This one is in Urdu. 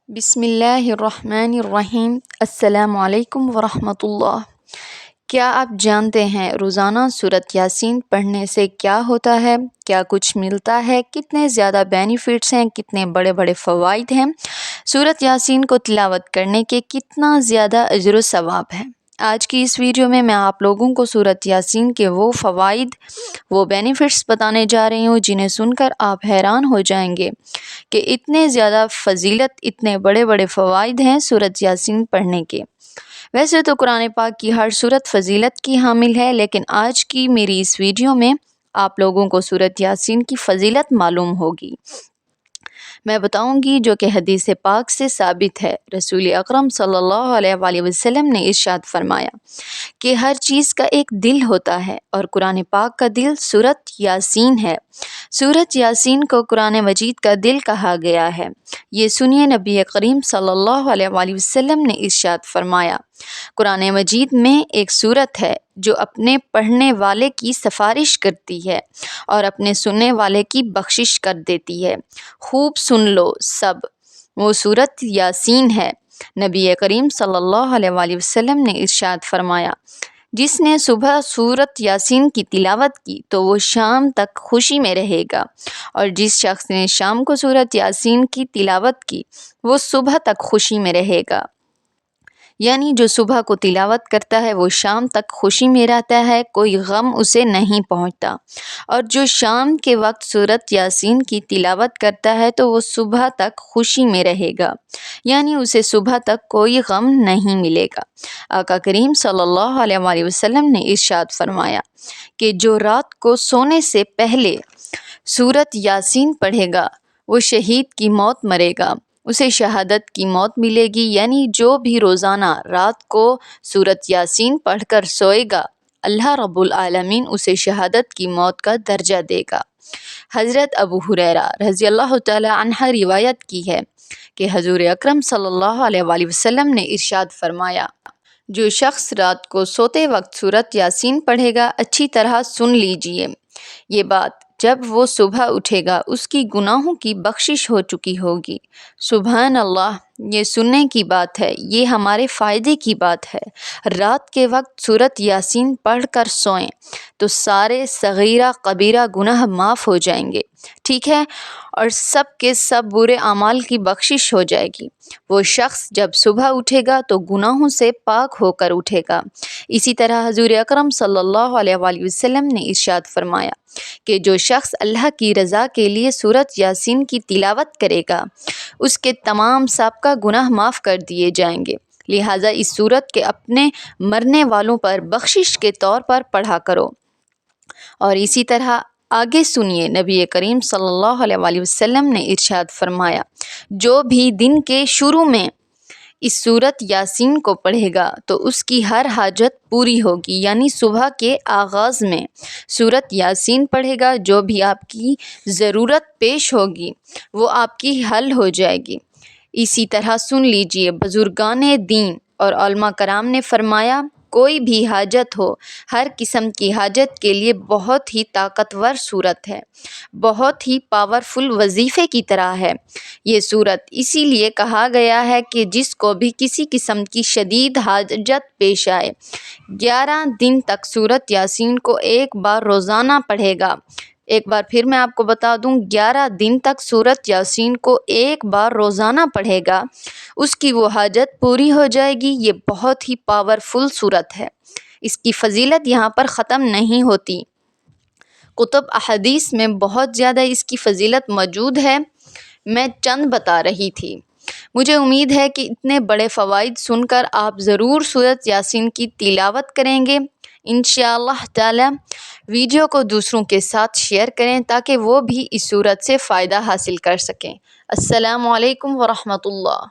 بسم اللہ الرحمن الرحیم۔ السلام علیکم ورحمۃ اللہ۔ کیا آپ جانتے ہیں روزانہ سورۃ یاسین پڑھنے سے کیا ہوتا ہے؟ کیا کچھ ملتا ہے؟ کتنے زیادہ بینیفٹس ہیں؟ کتنے بڑے بڑے فوائد ہیں؟ سورۃ یاسین کو تلاوت کرنے کے کتنا زیادہ اجر و ثواب ہے؟ آج کی اس ویڈیو میں آپ لوگوں کو سورۃ یاسین کے وہ فوائد، وہ بینیفٹس بتانے جا رہی ہوں جنہیں سن کر آپ حیران ہو جائیں گے کہ اتنے زیادہ فضیلت، اتنے بڑے بڑے فوائد ہیں سورۃ یاسین پڑھنے کے۔ ویسے تو قرآن پاک کی ہر سورت فضیلت کی حامل ہے، لیکن آج کی میری اس ویڈیو میں آپ لوگوں کو سورۃ یاسین کی فضیلت معلوم ہوگی۔ میں بتاؤں گی جو کہ حدیث پاک سے ثابت ہے۔ رسول اکرم صلی اللہ علیہ وآلہ وسلم نے ارشاد فرمایا کہ ہر چیز کا ایک دل ہوتا ہے، اور قرآن پاک کا دل سورۃ یاسین ہے۔ سورۃ یاسین کو قرآن مجید کا دل کہا گیا ہے۔ یہ سنیے نبی کریم صلی اللہ علیہ وآلہ وسلم نے ارشاد فرمایا، قرآن مجید میں ایک سورت ہے جو اپنے پڑھنے والے کی سفارش کرتی ہے اور اپنے سننے والے کی بخشش کر دیتی ہے۔ خوب سن لو سب، وہ سورۃ یاسین ہے۔ نبی کریم صلی اللہ علیہ وآلہ وسلم نے ارشاد فرمایا، جس نے صبح سورۃ یاسین کی تلاوت کی تو وہ شام تک خوشی میں رہے گا، اور جس شخص نے شام کو سورۃ یاسین کی تلاوت کی وہ صبح تک خوشی میں رہے گا۔ یعنی جو صبح کو تلاوت کرتا ہے وہ شام تک خوشی میں رہتا ہے، کوئی غم اسے نہیں پہنچتا، اور جو شام کے وقت سورۃ یاسین کی تلاوت کرتا ہے تو وہ صبح تک خوشی میں رہے گا، یعنی اسے صبح تک کوئی غم نہیں ملے گا۔ آقا کریم صلی اللہ علیہ وآلہ وسلم نے ارشاد فرمایا کہ جو رات کو سونے سے پہلے سورۃ یاسین پڑھے گا وہ شہید کی موت مرے گا، اسے شہادت کی موت ملے گی۔ یعنی جو بھی روزانہ رات کو سورۃ یاسین پڑھ کر سوئے گا، اللہ رب العالمین اسے شہادت کی موت کا درجہ دے گا۔ حضرت ابو ہریرہ رضی اللہ تعالی عنہ روایت کی ہے کہ حضور اکرم صلی اللہ علیہ وآلہ وسلم نے ارشاد فرمایا، جو شخص رات کو سوتے وقت سورۃ یاسین پڑھے گا، اچھی طرح سن لیجئے یہ بات، جب وہ صبح اٹھے گا اس کی گناہوں کی بخشش ہو چکی ہوگی۔ سبحان اللہ، یہ سننے کی بات ہے، یہ ہمارے فائدے کی بات ہے۔ رات کے وقت سورۃ یاسین پڑھ کر سوئیں تو سارے صغیرہ کبیرہ گناہ معاف ہو جائیں گے، ٹھیک ہے، اور سب کے سب برے اعمال کی بخشش ہو جائے گی۔ وہ شخص جب صبح اٹھے گا تو گناہوں سے پاک ہو کر اٹھے گا۔ اسی طرح حضور اکرم صلی اللہ علیہ وآلہ وسلم نے ارشاد فرمایا کہ جو شخص اللہ کی رضا کے لیے سورۃ یاسین کی تلاوت کرے گا اس کے تمام سابقہ گناہ معاف کر دیے جائیں گے، لہٰذا اس سورت کے اپنے مرنے والوں پر بخشش کے طور پر پڑھا کرو۔ اور اسی طرح آگے سنیے، نبی کریم صلی اللہ علیہ وآلہ وسلم نے ارشاد فرمایا، جو بھی دن کے شروع میں اس سورۃ یاسین کو پڑھے گا تو اس کی ہر حاجت پوری ہوگی۔ یعنی صبح کے آغاز میں سورۃ یاسین پڑھے گا، جو بھی آپ کی ضرورت پیش ہوگی وہ آپ کی حل ہو جائے گی۔ اسی طرح سن لیجئے، بزرگان دین اور علماء کرام نے فرمایا، کوئی بھی حاجت ہو، ہر قسم کی حاجت کے لیے بہت ہی طاقتور صورت ہے، بہت ہی پاورفل وظیفے کی طرح ہے یہ صورت۔ اسی لیے کہا گیا ہے کہ جس کو بھی کسی قسم کی شدید حاجت پیش آئے، 11 دن تک سورۃ یاسین کو ایک بار روزانہ پڑھے گا۔ ایک بار پھر میں آپ کو بتا دوں، 11 دن تک سورۃ یاسین کو ایک بار روزانہ پڑھے گا، اس کی وہ حاجت پوری ہو جائے گی۔ یہ بہت ہی پاورفل صورت ہے، اس کی فضیلت یہاں پر ختم نہیں ہوتی۔ کتب احادیث میں بہت زیادہ اس کی فضیلت موجود ہے، میں چند بتا رہی تھی۔ مجھے امید ہے کہ اتنے بڑے فوائد سن کر آپ ضرور سورۃ یاسین کی تلاوت کریں گے۔ انشاءاللہ تعالی ویڈیو کو دوسروں کے ساتھ شیئر کریں تاکہ وہ بھی اس صورت سے فائدہ حاصل کر سکیں۔ السلام علیکم ورحمۃ اللہ۔